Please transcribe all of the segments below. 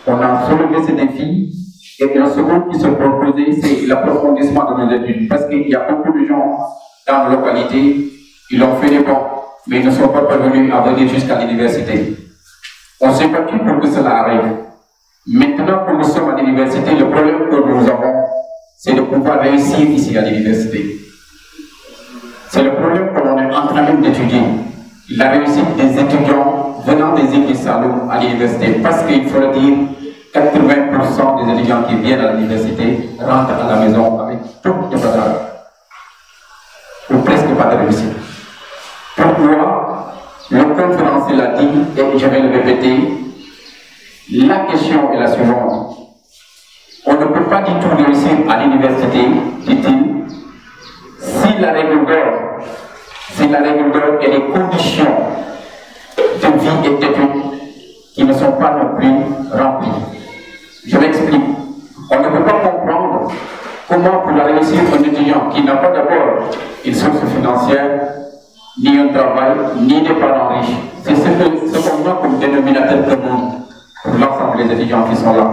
On a soulevé ces défis. Et le second qui se proposait, c'est l'approfondissement de nos études. Parce qu'il y a beaucoup de gens dans la localité, ils ont fait des bons, mais ils ne sont pas parvenus à venir jusqu'à l'université. On s'est battu pour que cela arrive. Maintenant que nous sommes à l'université, le problème que nous avons, c'est de pouvoir réussir ici à l'université. C'est le problème que l'on est en train d'étudier. La réussite des étudiants venant des îles du Saloum à l'université. Parce qu'il faut le dire, 80% des étudiants qui viennent à l'université rentrent à la maison avec toutes les valeurs. Ou presque pas de réussite. Pourquoi? Le conférencier l'a dit, et je vais le répéter, la question est la suivante. On ne peut pas du tout réussir à l'université, dit-il, si la règle d'or et les conditions de vie et d'études qui ne sont pas non plus remplies. Je m'explique. On ne peut pas comprendre comment pour la réussir un étudiant qui n'a pas d'abord une source financière, ni un travail, ni des parents riches. C'est ce qu'on a comme dénominateur commun pour l'ensemble des étudiants qui sont là.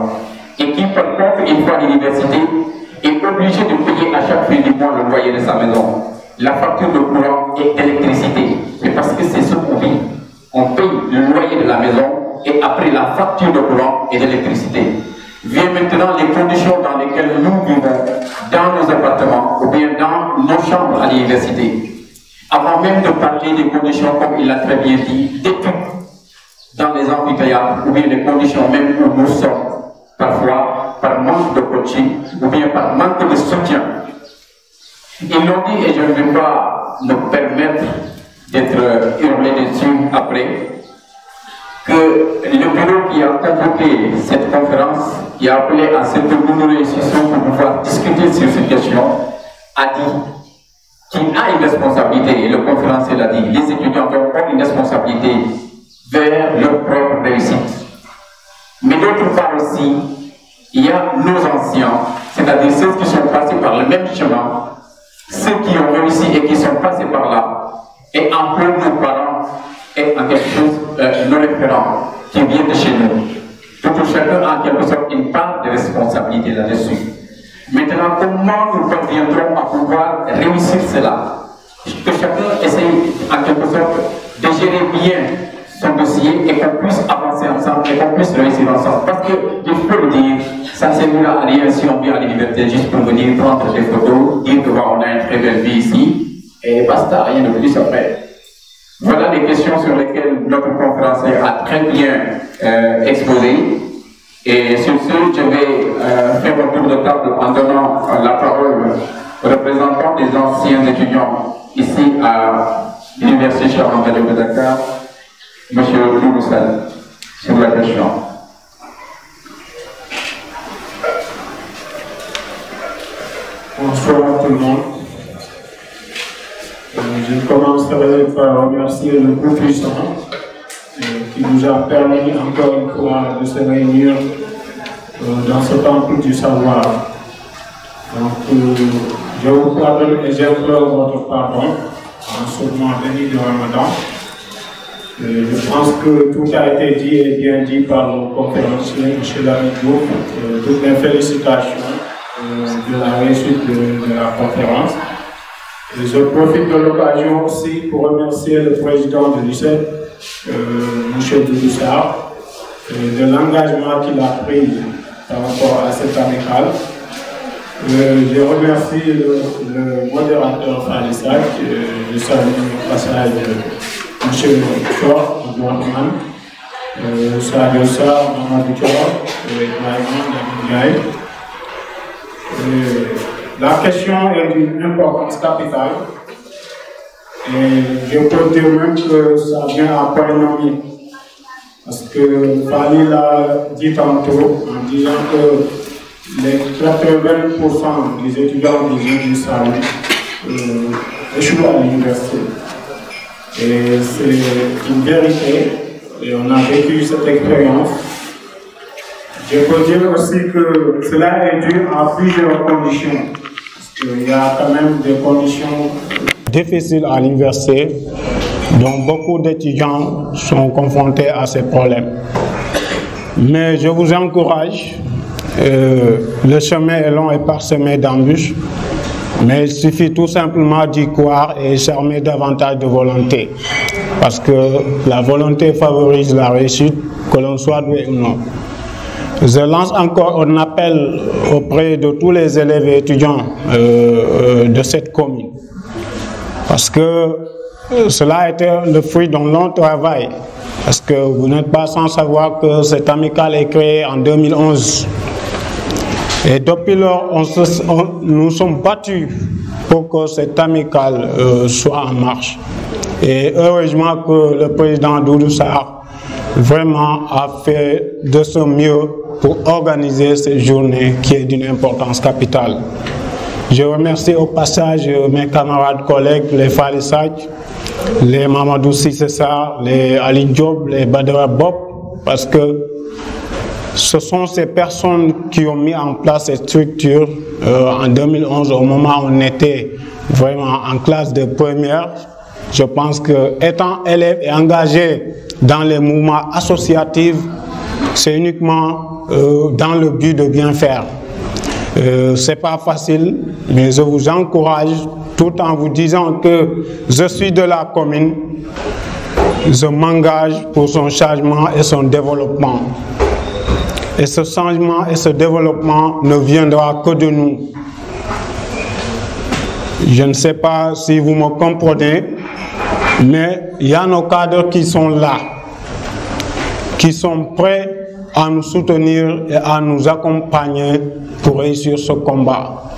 Et qui, par contre, une fois à l'université, est obligé de payer à chaque fin du mois le loyer de sa maison, la facture de courant et d'électricité. C'est parce que c'est ce qu'on vit. On paye le loyer de la maison et après la facture de courant et d'électricité. Vient maintenant les conditions dans lesquelles nous vivons dans nos appartements ou bien dans nos chambres à l'université. Avant même de parler des conditions, comme il l'a très bien dit, d'études dans les amphithéâtres ou bien les conditions même où nous sommes, parfois par manque de coaching ou bien par manque de soutien. Ils l'ont dit et je ne vais pas me permettre d'être hurlé dessus après, que le bureau qui a convoqué cette conférence, qui a appelé à ce que nous nous réussissions pour pouvoir discuter sur cette question, a dit qu'il a une responsabilité, et le conférencier l'a dit, les étudiants ont une responsabilité vers leur propre réussite. Mais d'autre part aussi, il y a nos anciens, c'est-à-dire ceux qui sont passés par le même chemin, ceux qui ont réussi et qui sont passés par là, et en peu nos parents, et en quelque chose, nos référents qui viennent de chez nous. Tout chacun a en quelque sorte une part de responsabilité là-dessus. Maintenant, comment nous parviendrons à pouvoir réussir cela? Que chacun essaye en quelque sorte de gérer bien son dossier et qu'on puisse avancer ensemble et qu'on puisse réussir ensemble. Parce que, il faut le dire, ça ne servira à rien si on vient à l'université juste pour venir prendre des photos, dire que on a une très belle vie ici, et basta, rien de plus après. Voilà les questions sur lesquelles notre conférencier a très bien exposé. Et sur ce, je vais faire un tour de table en donnant la parole aux représentants des anciens étudiants ici à l'Université Cheikh Anta Diop de Dakar, M. Doudou Sall, sur la question. Bonsoir à tout le monde. Je commencerai par remercier le groupe puissant qui nous a permis encore une fois de se réunir dans ce temple du savoir. Donc, je vous pardonne et j'implore votre pardon en ce mois béni de Ramadan. Je pense que tout a été dit et bien dit par le conférencier, M. Lamidou. Toutes les félicitations de la réussite de la conférence. Et je profite de l'occasion aussi pour remercier le président de l'UCED, M. Doudou Sall, de l'engagement qu'il a pris par rapport à cette amicale. Je remercie le modérateur Falissa, je salue au passage M. Chor, Abdourahmane, Sadio Sarr, Mamadou Chor, et Maïman Ndiaye. La question est d'une importance capitale et je peux dire même que ça vient à point nommé. Parce que Fali l'a dit tantôt en disant que les 80% des étudiants des îles du Saloum échouent à l'université. Et c'est une vérité et on a vécu cette expérience. Je peux dire aussi que cela est dû à plusieurs conditions. Parce qu'il y a quand même des conditions difficiles à l'université, dont beaucoup d'étudiants sont confrontés à ces problèmes. Mais je vous encourage, le chemin est long et parsemé d'embûches, mais il suffit tout simplement d'y croire et s'armer davantage de volonté. Parce que la volonté favorise la réussite, que l'on soit doué ou non. Je lance encore un appel auprès de tous les élèves et étudiants de cette commune. Parce que cela a été le fruit d'un long travail. Parce que vous n'êtes pas sans savoir que cette amicale est créée en 2011. Et depuis lors, nous sommes battus pour que cette amicale soit en marche. Et heureusement que le président Doudou Sarr vraiment a fait de son mieux pour organiser cette journée qui est d'une importance capitale. Je remercie au passage mes camarades collègues, les Fally Sadj, les Mamadou Sissessa, les Ali Diop, les Badara Bob, parce que ce sont ces personnes qui ont mis en place cette structure en 2011, au moment où on était vraiment en classe de première. Je pense que étant élève et engagé dans les mouvements associatifs, c'est uniquement dans le but de bien faire. C'est pas facile, mais je vous encourage tout en vous disant que je suis de la commune, je m'engage pour son changement et son développement. Et ce changement et ce développement ne viendra que de nous. Je ne sais pas si vous me comprenez, mais il y a nos cadres qui sont là, qui sont prêts à nous soutenir et à nous accompagner pour réussir ce combat.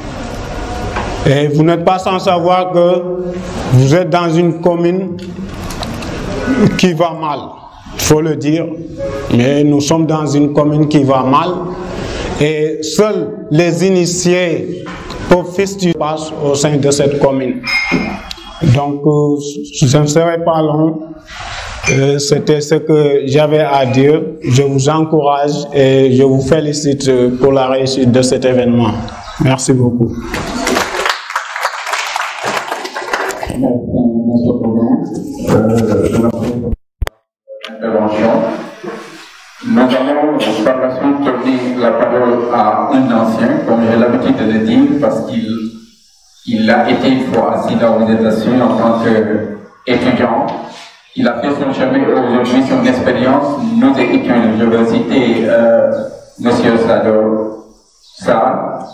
Et vous n'êtes pas sans savoir que vous êtes dans une commune qui va mal, il faut le dire, mais nous sommes dans une commune qui va mal et seuls les initiés peuvent fixer passe au sein de cette commune. Donc, je ne serai pas long. C'était ce que j'avais à dire. Je vous encourage et je vous félicite pour la réussite de cet événement. Merci beaucoup. Nous allons par la suite donner la parole à un ancien, comme j'ai l'habitude de le dire, parce qu'il a été une fois assis là où vous êtes assis en tant qu'étudiant. Il a fait son chemin aujourd'hui, son expérience. Nous étions à l'université, M. Sador Sarr,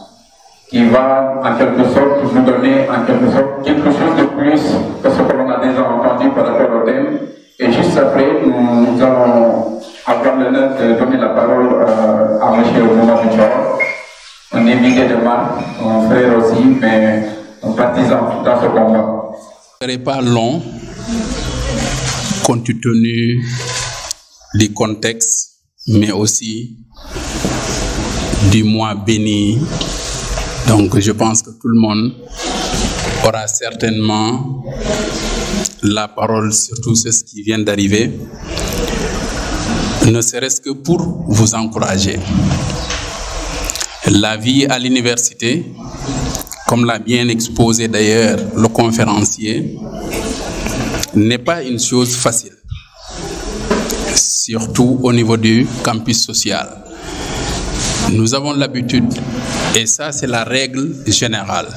qui va en quelque sorte nous donner en quelque sorte quelque chose de plus que ce que l'on a déjà entendu par rapport au thème. Et juste après, nous allons avoir l'honneur de donner la parole à M. Mouma Bichor, un invité de marque, un frère aussi, mais un partisan dans ce combat. Ce ne serait pas long, compte tenu du contexte, mais aussi du mois béni. Donc je pense que tout le monde aura certainement la parole, surtout ceux qui viennent d'arriver, ne serait-ce que pour vous encourager. La vie à l'université, comme l'a bien exposé d'ailleurs le conférencier, n'est pas une chose facile, surtout au niveau du campus social. Nous avons l'habitude, et ça c'est la règle générale,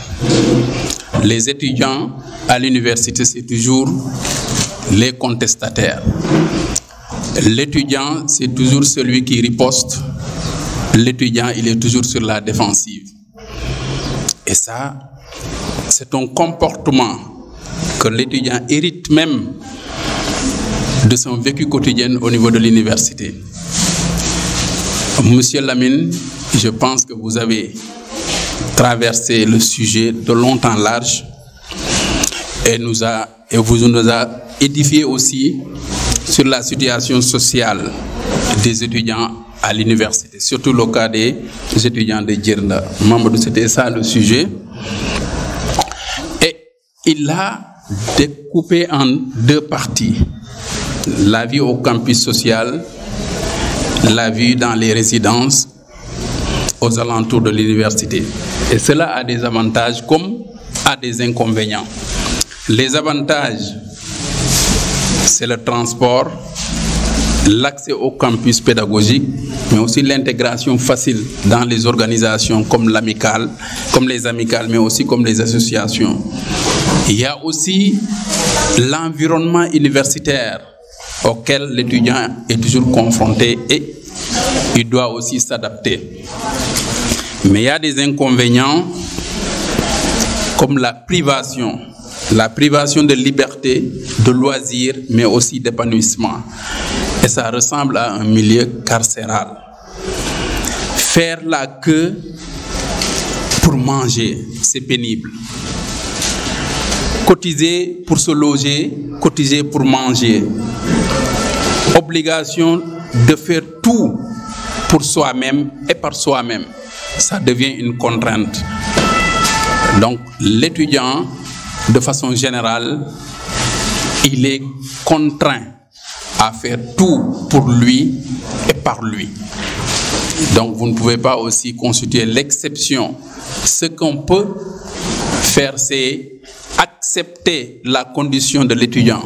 les étudiants à l'université c'est toujours les contestataires. L'étudiant c'est toujours celui qui riposte, l'étudiant il est toujours sur la défensive. Et ça, c'est un comportement que l'étudiant hérite même de son vécu quotidien au niveau de l'université. Monsieur Lamine, je pense que vous avez traversé le sujet de long en large et vous nous a édifié aussi sur la situation sociale des étudiants à l'université, surtout le cas des étudiants de Djirnda. Mamadou, c'était ça le sujet. Et il a découpé en deux parties. La vie au campus social, la vie dans les résidences aux alentours de l'université. Et cela a des avantages comme a des inconvénients. Les avantages, c'est le transport, l'accès au campus pédagogique, mais aussi l'intégration facile dans les organisations comme l'amicale, comme les amicales, mais aussi comme les associations. Il y a aussi l'environnement universitaire auquel l'étudiant est toujours confronté et il doit aussi s'adapter. Mais il y a des inconvénients comme la privation de liberté, de loisirs, mais aussi d'épanouissement. Et ça ressemble à un milieu carcéral. Faire la queue pour manger, c'est pénible. Cotiser pour se loger, cotiser pour manger. Obligation de faire tout pour soi-même et par soi-même. Ça devient une contrainte. Donc l'étudiant, de façon générale, il est contraint à faire tout pour lui et par lui. Donc vous ne pouvez pas aussi constituer l'exception. Ce qu'on peut faire, c'est accepter la condition de l'étudiant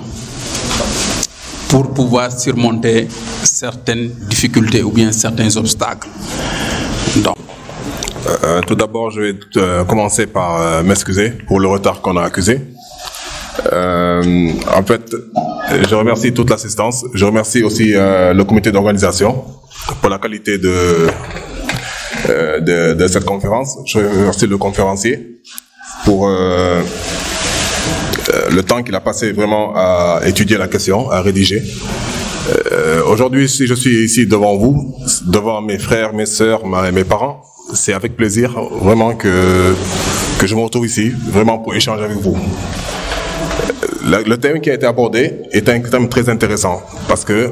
pour pouvoir surmonter certaines difficultés ou bien certains obstacles. Donc, tout d'abord, je vais commencer par m'excuser pour le retard qu'on a accusé. En fait, je remercie toute l'assistance. Je remercie aussi le comité d'organisation pour la qualité de cette conférence. Je remercie le conférencier pour le temps qu'il a passé vraiment à étudier la question, à rédiger. Aujourd'hui, si je suis ici devant vous, devant mes frères, mes sœurs, mes parents, c'est avec plaisir vraiment que je me retrouve ici, vraiment pour échanger avec vous. Le thème qui a été abordé est un thème très intéressant parce que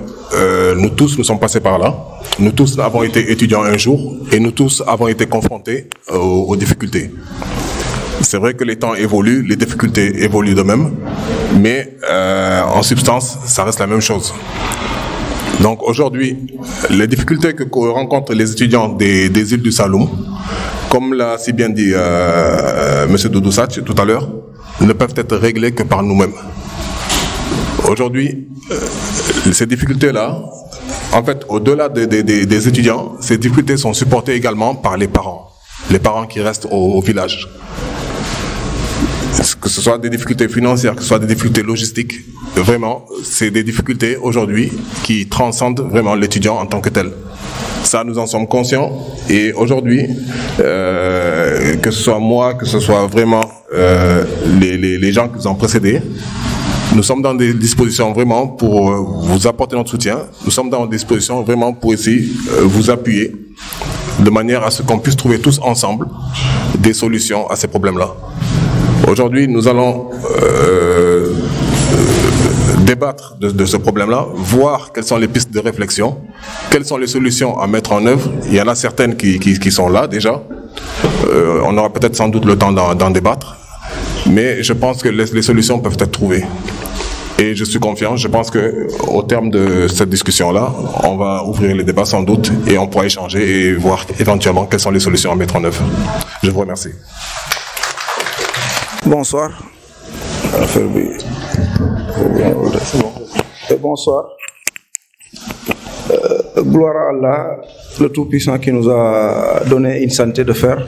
nous tous nous sommes passés par là. Nous tous avons été étudiants un jour et nous tous avons été confrontés aux difficultés. C'est vrai que les temps évoluent, les difficultés évoluent de même, mais en substance, ça reste la même chose. Donc aujourd'hui, les difficultés que rencontrent les étudiants des îles du Saloum, comme l'a si bien dit M. Doudou Sadji tout à l'heure, ne peuvent être réglées que par nous-mêmes. Aujourd'hui, ces difficultés-là, en fait, au-delà des étudiants, ces difficultés sont supportées également par les parents qui restent au village. Que ce soit des difficultés financières, que ce soit des difficultés logistiques, vraiment, c'est des difficultés aujourd'hui qui transcendent vraiment l'étudiant en tant que tel. Ça, nous en sommes conscients. Et aujourd'hui, que ce soit moi, que ce soit vraiment les gens qui nous ont précédés, nous sommes dans des dispositions vraiment pour vous apporter notre soutien. Nous sommes dans des dispositions vraiment pour essayer vous appuyer de manière à ce qu'on puisse trouver tous ensemble des solutions à ces problèmes-là. Aujourd'hui, nous allons débattre de ce problème-là, voir quelles sont les pistes de réflexion, quelles sont les solutions à mettre en œuvre. Il y en a certaines qui sont là déjà. On aura peut-être sans doute le temps d'en débattre, mais je pense que les solutions peuvent être trouvées. Et je suis confiant, je pense qu'au terme de cette discussion-là, on va ouvrir les débats sans doute et on pourra échanger et voir éventuellement quelles sont les solutions à mettre en œuvre. Je vous remercie. Bonsoir. Bonsoir. Gloire à Allah, le Tout-Puissant qui nous a donné une santé de fer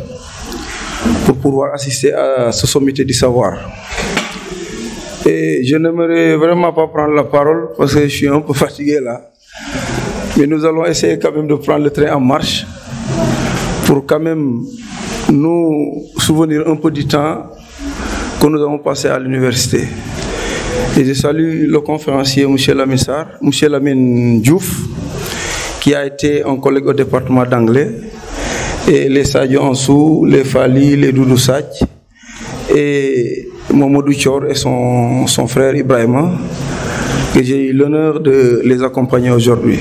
pour pouvoir assister à ce sommité du savoir. Et je n'aimerais vraiment pas prendre la parole parce que je suis un peu fatigué là. Mais nous allons essayer quand même de prendre le train en marche pour quand même nous souvenir un peu du temps que nous avons passé à l'université. Et je salue le conférencier M. Lamine Diouf, qui a été un collègue au département d'anglais, et les Sadio Ansou, les Fali, les Doudou Sadji, et Mamadou Thior et son frère Ibrahima, que j'ai eu l'honneur de les accompagner aujourd'hui.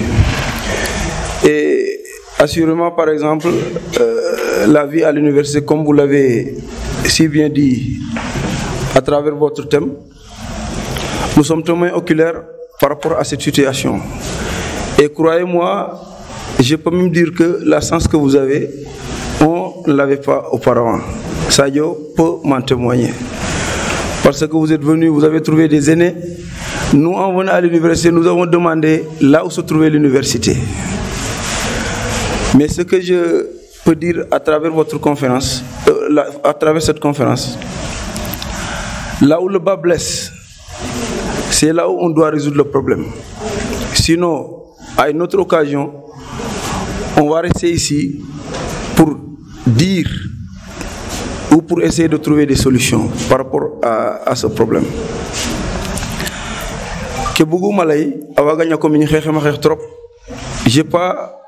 Et assurément, par exemple, la vie à l'université, comme vous l'avez si bien dit à travers votre thème, nous sommes témoins oculaires par rapport à cette situation. Et croyez-moi, je peux même dire que la chance que vous avez, on ne l'avait pas auparavant. Sadio peut m'en témoigner. parce que vous êtes venus, vous avez trouvé des aînés. Nous, en venant à l'université, nous avons demandé là où se trouvait l'université. Mais ce que je peux dire à travers votre conférence, à travers cette conférence, là où le bas blesse, c'est là où on doit résoudre le problème. Sinon, à une autre occasion, on va rester ici pour dire ou pour essayer de trouver des solutions par rapport à ce problème. Je n'ai pas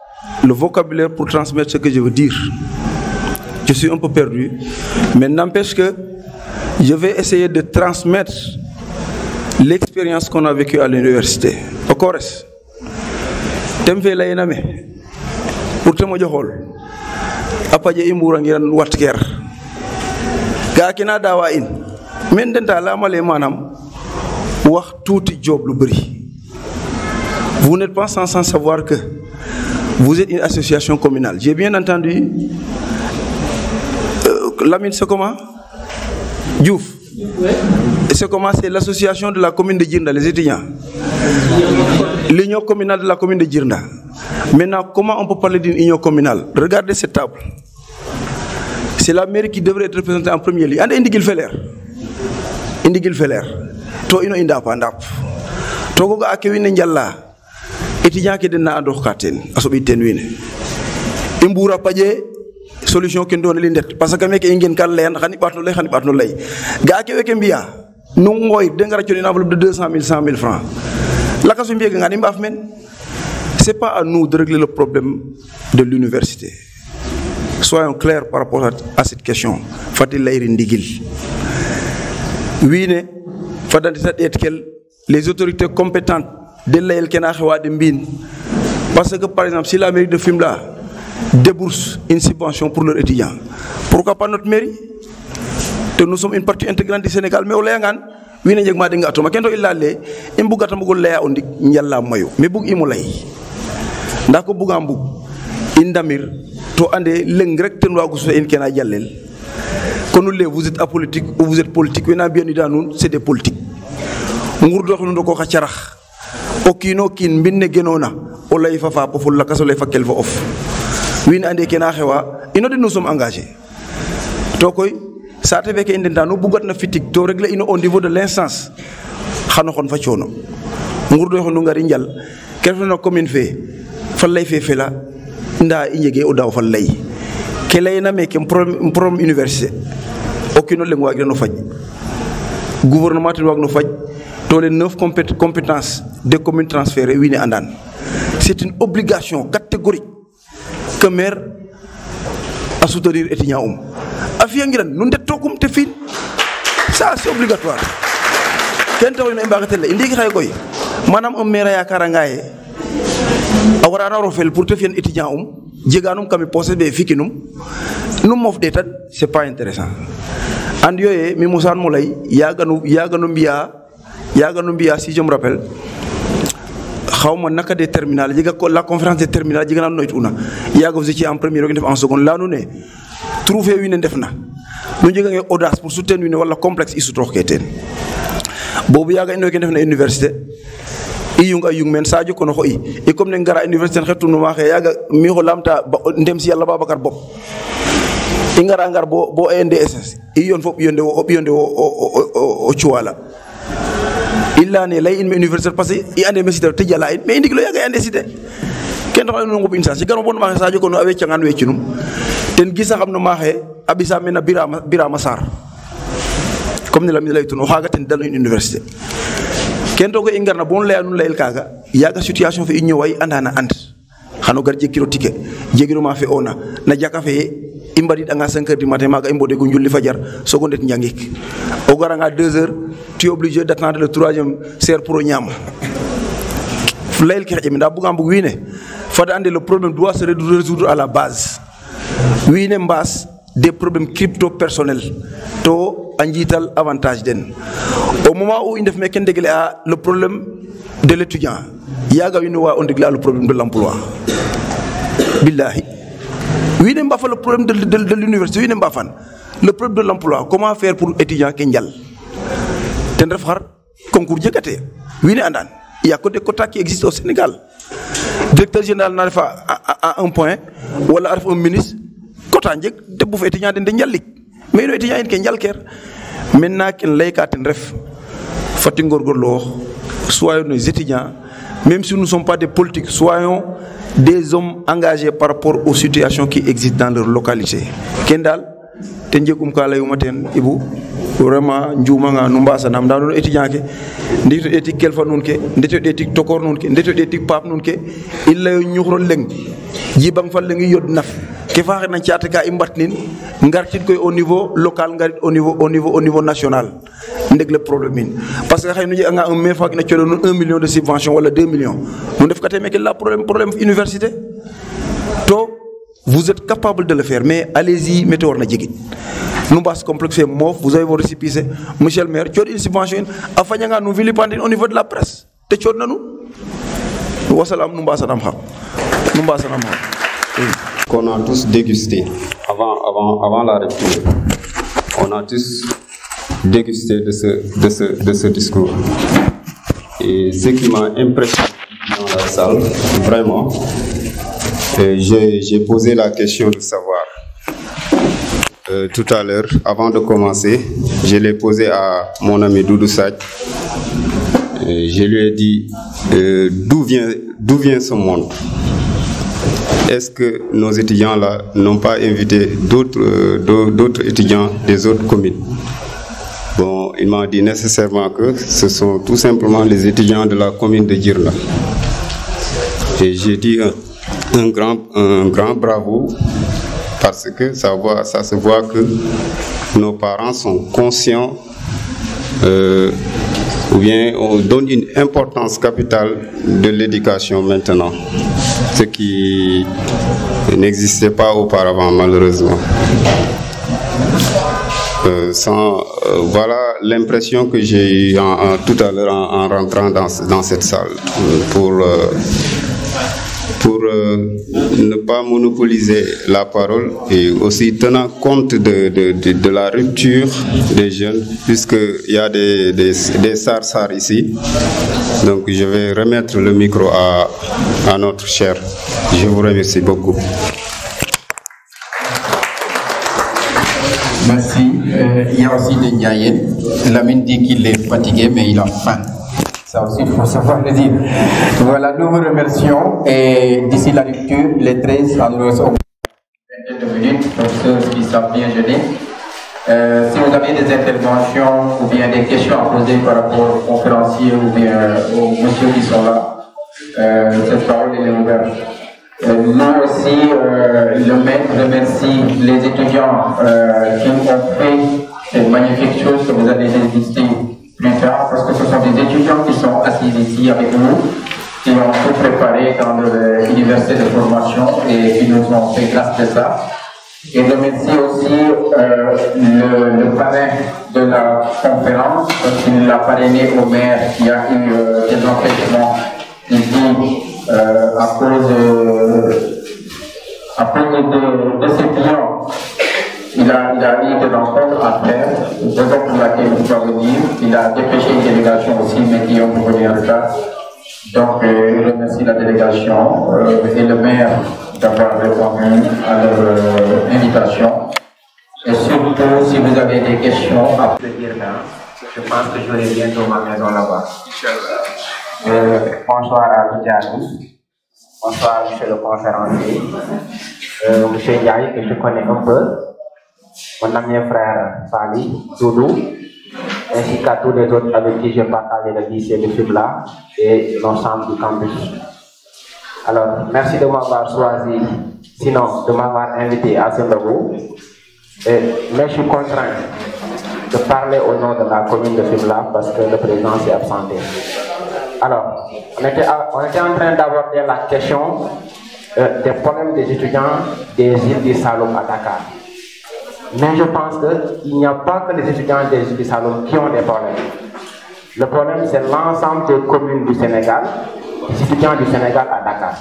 le vocabulaire pour transmettre ce que je veux dire. Je suis un peu perdu, mais n'empêche que je vais essayer de transmettre l'expérience qu'on a vécue à l'université. Au Corès, temfe la yename pour te mojo hol apaje imbura ngiran watker ga kina dawa in men denta la malé manam wax touti job lu bari. Vous n'êtes pas sans savoir que vous êtes une association communale. J'ai bien entendu Lamine, c'est comment Diouf. Et c'est comment? C'est l'association de la commune de Djirnda, les étudiants. L'union communale de la commune de Djirnda. Maintenant, comment on peut parler d'une union communale? Regardez cette table. C'est la mairie qui devrait être représentée en premier lieu. Indigil Feller. Indigil Feller. To ino inda pandap. To goga akewine njalla. Étudiant qui denna andok katen. Asobi tenwine. Imbura paje. Solution qui donne l'indet parce que mec ingen kan len xani batno lay ga ke weke mbiya nu ngoy de ngara cioni enveloppe de 200 000 100 000 francs la kaso mbiye ngani mbaf men. C'est pas à nous de régler le problème de l'université. Soyons clairs par rapport à cette question. Fatil layri ndigil wiine fadante sa etkel les autorités compétentes de layel kena xewa de mbin parce que par exemple si la mairie de Fimela débourse une subvention pour leurs étudiants. Pourquoi pas notre mairie? Nous sommes une partie intégrante du Sénégal, mais au Léangan, oui, nous avons dit que quand il allait, il y a des gens mais bug imolay. Ndako bugambu indamir to ande lengrek tenwa gusu en kena jallel. Konule vous êtes apolitique ou vous êtes politique, oui na bien nous c'est des politiques. Ngourdo xunu ko xacarax. Okino kin binne genona olay fafa poful la kaso lay fakel fa off. Oui, nous sommes engagés. Donc, ça te fait que nous avons fitik to régler au niveau de l'instance. Nous avons fait chono. Nous avons fait rinjal. Quelqu'un na commune fait. Fallait fait là. Nda inyege oda fallait. Quelle na meke prom université. Aucune langue agno faj. Gouvernement tu agno faj. Tous les 9 compétences des communes transférées oui andan. C'est une obligation catégorique que maire à soutenir étudiants afiangiran nous tokum te fin ça c'est obligatoire ken taw ina imbagatelle indi xay koy manam un maire ya karangaye awara na rofel pour te fien étudiant jeganum kami posé be fikinum num mof detat c'est pas intéressant and yoyé mi Moussa Moulay yaganu biya si je me rappelle xawma naka des terminales la conférence des terminales jiga na noytuna yaga vous étiez en première ou en seconde là nous ne trouver une defna nous jiga ngi audace pour soutenir une wala complexe isu troxeten bobu yaga ino ke defna université iyung men sadio kono ko e comme ne ngara université xetu no waxe yaga mi ko lamta ndem si yalla Babacar Bob ingara ngar bo NDSS iyon fop yonde o chuala illa ne lay in université parce que i ande mesite te jala mais indi lo yaga ande cité ken do no ngop insa ci gano bon ma sadio ko no awe ciangan wecinum ten gisa xamno ma xe abisa mena birama sar comme ni la mi lay tun o xaga ten dal université ken to ko ingarna bon lay anu layel kaga yaga situation fe ñoway andana and xano gar jekiro ticket jegiro ma fe ona na jaka fe imbadi da nga 5h du matin maga imbode ko julli fajar seconde njangik o garanga 2h tu es obligé d'attendre le 3e ser pour ñam layel ki xejmi da bugam bu wiine fada ande le problème doit se résoudre à la base wiine mbass des problèmes crypto personnels to anjital avantage den au moment où il ne fait qu'un déglé à le problème de l'étudiant yaga wino wa on déglé le problème de l'emploi billahi oui ne pas le problème de l'université oui ne pas le problème de l'emploi comment faire pour étudiant kenjal concours djekate wini andan il y a que des quotas qui existent au Sénégal directeur général n'arrive à un point ou alors un ministre quota djek de bouf étudiant de ndjalik mais no étudiant en djalker maintenant ken layka ten ref fati gorgorlo soyons nos étudiants même si nous ne sommes pas des politiques soyons des hommes engagés par rapport aux situations qui existent dans leur localité kendal ten djekum ka layuma ten ibu vraiment njumanga no mbasa nam da non étudiant ke ndito etik kelfa non ke ndito etik tokor non ke ndito etik pap non ke illa ñuxro leng jibang fa lengi yod naf ke fa na ciata ka imbatnin ngartit koy au niveau local ngarit au niveau national ndeg le problème parce que xeynu nga un maire fa na ci 1 million de subvention wala 2 millions mu def katé mais la problème université to vous êtes capable de le faire mais allez-y mettez war na jigi nous bas complexe mof vous avez vos récépissés monsieur le maire tu as une subvention afanya nous vilipender au niveau de la presse te tu nanu wassalam nous basanam xam nous basanam qu'on a tous dégusté avant la rupture on a tous dégusté de ce discours et ce qui m'a impressionné dans la salle vraiment j'ai posé la question de savoir tout à l'heure, avant de commencer, je l'ai posé à mon ami Doudou Sadj. Je lui ai dit d'où vient ce monde. Est-ce que nos étudiants là n'ont pas invité d'autres étudiants des autres communes? Bon, il m'a dit nécessairement que ce sont tout simplement les étudiants de la commune de Djirla. Et j'ai dit un grand bravo. Parce que ça se voit que nos parents sont conscients ou bien on donne une importance capitale de l'éducation maintenant, ce qui n'existait pas auparavant malheureusement. Voilà l'impression que j'ai eue tout à l'heure en rentrant dans cette salle pour ne pas monopoliser la parole et aussi tenant compte de la rupture des jeunes, puisqu'il y a des SAR ici. Donc je vais remettre le micro à notre cher. Je vous remercie beaucoup. Merci. Il y a aussi des Ndiayen. Lamine dit qu'il est fatigué, mais il a faim. Ça aussi, il faut savoir le dire. Voilà, nous vous remercions. Et d'ici la rupture, les 13 à nous recevoir une vingtaine de minutes pour ceux qui savent bien jeûner. Si vous avez des interventions ou bien des questions à poser par rapport aux conférenciers ou bien aux messieurs qui sont là, cette parole est ouverte. Nous aussi, le maître remercie les étudiants qui ont fait cette magnifique chose que vous allez déguster plus tard, parce que ce sont des étudiants qui sont assis ici avec nous, qui ont tout préparé dans l'université de formation et qui nous ont fait grâce de ça. Et remercie aussi le parrain de la conférence, parce qu'il l'a parrainé au maire qui a eu des empêchements ici à cause de ses clients. Il a eu des rencontres à faire, raison pour laquelle il doit venir. Il a dépêché une délégation aussi, mais qui ont venu en retard. Donc, il remercie la délégation et le maire d'avoir répondu à leur invitation. Et surtout, si vous avez des questions à dire là, je pense que j'aurai bientôt ma maison là-bas. Bonsoir à Bidjani. Bonsoir, monsieur le conférencier. Monsieur Ndiaye, que je connais un peu. Mon ami et frère Fali, Doudou, ainsi qu'à tous les autres avec qui j'ai partagé le lycée de Fibla et l'ensemble du campus. Alors, merci de m'avoir choisi, sinon de m'avoir invité à ce niveau. Mais je suis contraint de parler au nom de la commune de Fibla parce que le président s'est absenté. Alors, on était en train d'aborder la question des problèmes des étudiants des îles du Saloum à Dakar. Mais je pense qu'il n'y a pas que les étudiants des îles du Saloum qui ont des problèmes. Le problème, c'est l'ensemble des communes du Sénégal, des étudiants du Sénégal à Dakar.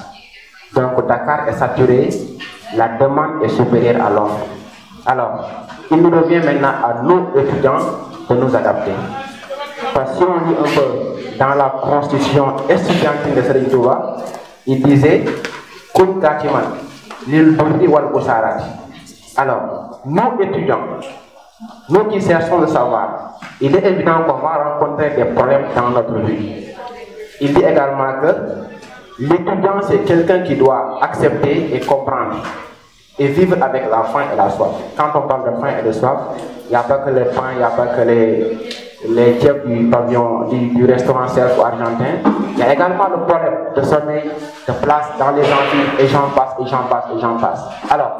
Donc Dakar est saturé, la demande est supérieure à l'offre. Alors, il nous revient maintenant à nous, étudiants, de nous adapter. Parce que si on lit un peu dans la constitution estudiantine de Serigne Touba, il disait Kun Katiman, l'île Burdi wal Boussarati. Alors, nous étudiants, nous qui cherchons le savoir, il est évident qu'on va rencontrer des problèmes dans notre vie. Il dit également que l'étudiant, c'est quelqu'un qui doit accepter et comprendre et vivre avec la faim et la soif. Quand on parle de faim et de soif, il n'y a pas que le pain, il n'y a pas que les chefs du pavillon, du restaurant self argentin. Il y a également le problème de sommeil, de place dans les amphis, et j'en passe, et j'en passe, et j'en passe. Alors,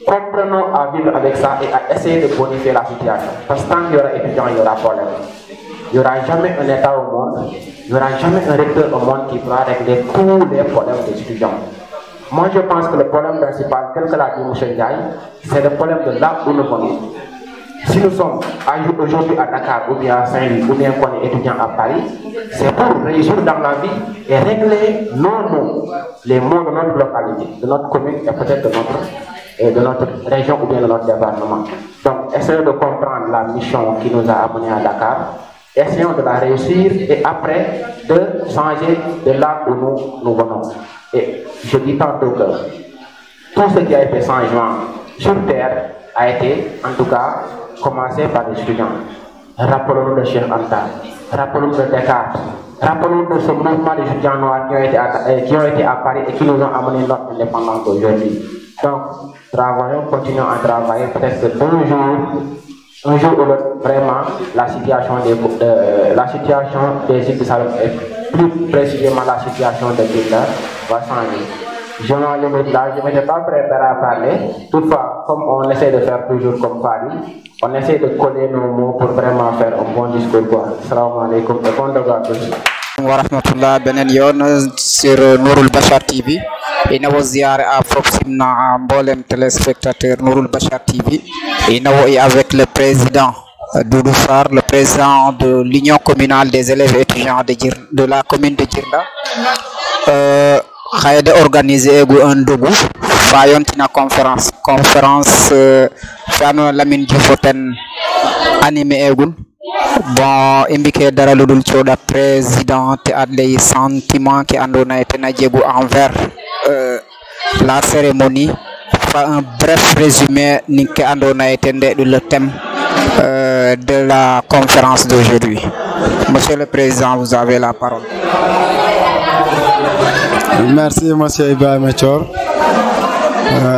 comprenons à vivre avec ça et à essayer de bonifier la situation. Parce que tant qu'il y aura étudiants, il y aura problème. Il n'y aura jamais un État au monde, il n'y aura jamais un recteur au monde qui pourra régler tous les problèmes des étudiants. Moi, je pense que le problème principal, tel que l'a dit M. Ndiaye, c'est le problème de là où nous venons. Si nous sommes aujourd'hui à Dakar, ou bien à Saint-Louis, ou bien qu'on est étudiant à Paris, c'est pour réussir dans la vie et régler nos mots, les mots de notre localité, de notre commune et peut-être de notre région ou bien de notre département. Donc, essayons de comprendre la mission qui nous a amenés à Dakar, essayons de la réussir et après de changer de là où nous venons. Et je dis tantôt que tout ce qui a été changement sur terre a été, en tout cas, commencé par les étudiants. Rappelons-nous de Cheikh Anta, rappelons-nous de Descartes, rappelons-nous de ce mouvement des étudiants noirs qui ont été à Paris et qui nous ont amené notre indépendance aujourd'hui. Donc, travaillons, continuons à travailler, peut-être que un jour ou l'autre, vraiment, la situation des îles de Saloum et plus précisément la situation de Djinda va changer. Je m'en limite là, je ne m'étais pas préparé à parler. Toutefois, comme on essaie de faire toujours comme Paris, on essaie de coller nos mots pour vraiment faire un bon discours. Salam alaikum et bon devoir. Wa rahmatullah benen yon sur Nourul Bachar TV ina wo ziaré à proximement mbolem téléspectateur Nourul Bachar TV ina wo avec le président Doudou Sarr, le président de l'union communale des élèves étudiants de la commune de Djirnda. Khayde organisé un dogu fayontina conférence fano Lamine Diofoten animé egul bon imbiqué dara ludul cioda président te adley sentiment qui andona etena djegu envers la cérémonie fa un bref résumé ninke andona etende le thème de la conférence d'aujourd'hui. Monsieur le président, vous avez la parole. Merci monsieur Ibrahim Thior.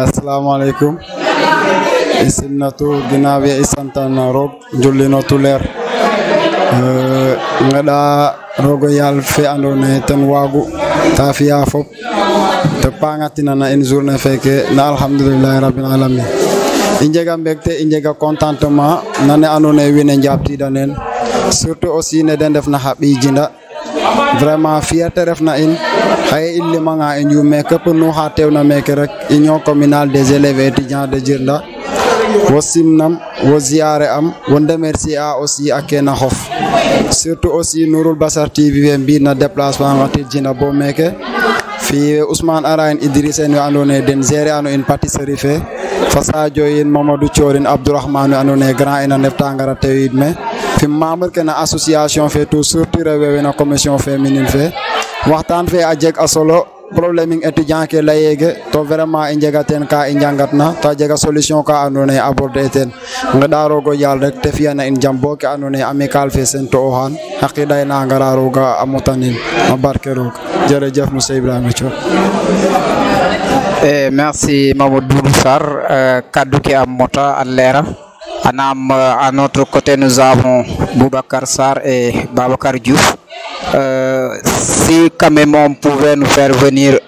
Assalamu alaikum. Isinatu ginawe isantana rog jullino tuler ngada rogo yal fe andone tan wagu tafiya fop te pangatina na une journée feke na alhamdulillah rabbil alamin injega mbekte injega contentement nane andone wine njabti danen surtout aussi ne den def na habi jinda vraiment fierté refna in hay illi manga en yu me kep no ha tewna meke rek union communale des élèves étudiants de Djirnda wosimnam wo ziaré am wonde merci a aussi akena xof surtout aussi Nourul Bachar TV bi na déplacement ngati Djirnda bo meke fi Ousmane Arain Idriss en andone den géré ano une pâtisserie fe Fasadio en Mamadou Thiorin Abdourahmane andone grand en neftangara tewidme fi membre que na association fait tout surtout rewe na commission féminine fait waxtan fe ajek asolo problème étudiant ke layege to vraiment injegaten ka injangatna ta jega solution ka andone aborder ten ngadaro go yal rek te fiana in jambo ke andone amical fe sen to han haqida na ngararo ga amutanin mabarkero jere jef monsieur Ibrahim Thior. Merci Mamadou Sarr kaddu ki am mota allera. À notre côté, nous avons Boubacar Sarr et Babacar Diouf. Si quand même on pouvait nous faire venir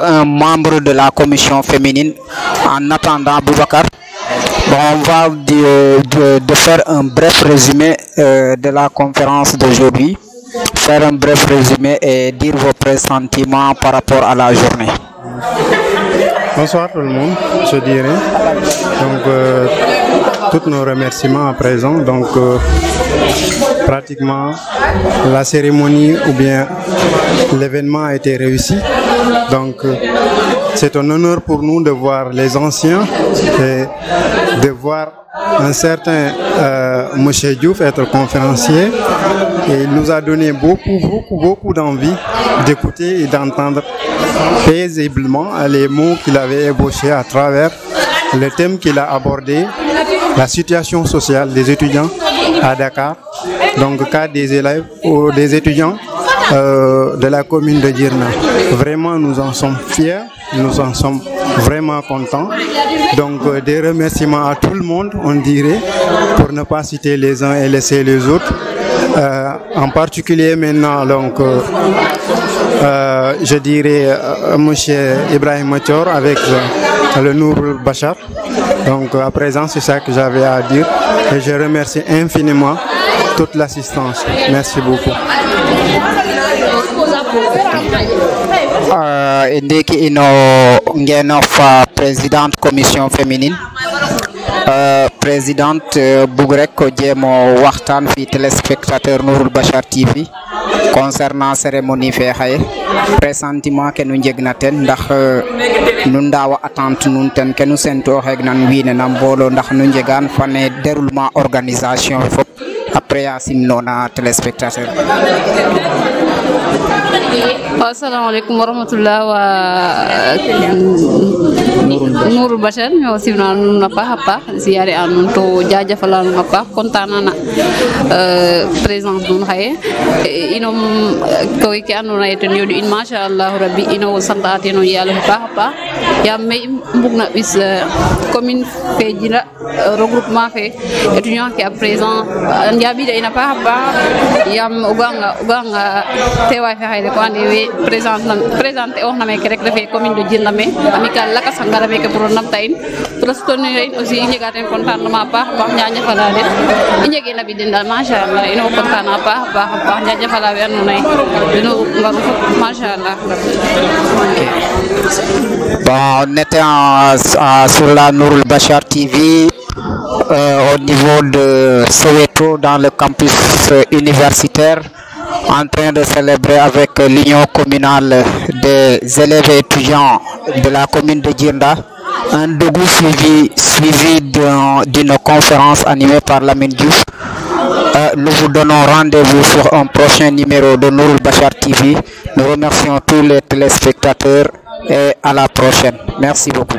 un membre de la commission féminine en attendant Boubacar, bon, on va de faire un bref résumé de la conférence d'aujourd'hui, faire un bref résumé et dire vos pressentiments par rapport à la journée. Bonsoir tout le monde, je dirais. Donc, tous nos remerciements à présent. Donc, pratiquement, la cérémonie ou bien l'événement a été réussi. Donc, c'est un honneur pour nous de voir les anciens et de voir un certain Monsieur Diouf être conférencier et il nous a donné beaucoup d'envie d'écouter et d'entendre paisiblement les mots qu'il avait ébauchés à travers le thème qu'il a abordé, la situation sociale des étudiants à Dakar, donc cas des élèves ou des étudiants de la commune de Djirna. Vraiment, nous en sommes fiers, nous en sommes vraiment contents. Donc, des remerciements à tout le monde, on dirait, pour ne pas citer les uns et laisser les autres. En particulier maintenant, donc, je dirais Monsieur Ibrahim Matior avec le Nourul Bachar. Donc, à présent, c'est ça que j'avais à dire. Et je remercie infiniment toute l'assistance. Merci beaucoup. Ndeki ino ngenofa présidente commission féminine présidente Bougrek ko jemo waxtan fi téléspectateur Nourul Bachar TV concernant cérémonie fe xaye pressentiment ke nu njegna ten ndax nu ndawa attente nun ten ke nu sento xeg nan wiine na mbolo ndax nu njegan fane déroulement organisation fop après ya simnona téléspectateur. Assalamualaikum warahmatullahi Nourul Bachar ñoo simna nun na paax ziaré an to jaajafala nun na paax kontaan na présence nun xaye inom ko ki andona ten yodu in masha Allah rabbi ino santate no yalla paax ya may mbugna bis commune fe Djirna regroupement fe étudiant qui à présent ndiabi de ina paax yam uganga tewa fe xayde ko ande présenté on na rek refé commune de Djirna me amical la ka sangara me ke pour nam tayin pour soutenir aussi ñegaten contentement paax ñaña fala de ñege na bi dindal masha Allah ino contana paax ñaña fala we anu nay dino ngaru masha Allah. Bon, on était sur la Nourul Bachar TV au niveau de Soweto dans le campus universitaire en train de célébrer avec l'union communale des élèves et étudiants de la commune de Djirna un dogu suivi d'une conférence animée par Lamine Diouf. Nous vous donnons rendez-vous sur un prochain numéro de Nourul Bachar TV. Nous remercions tous les téléspectateurs et à la prochaine. Merci beaucoup.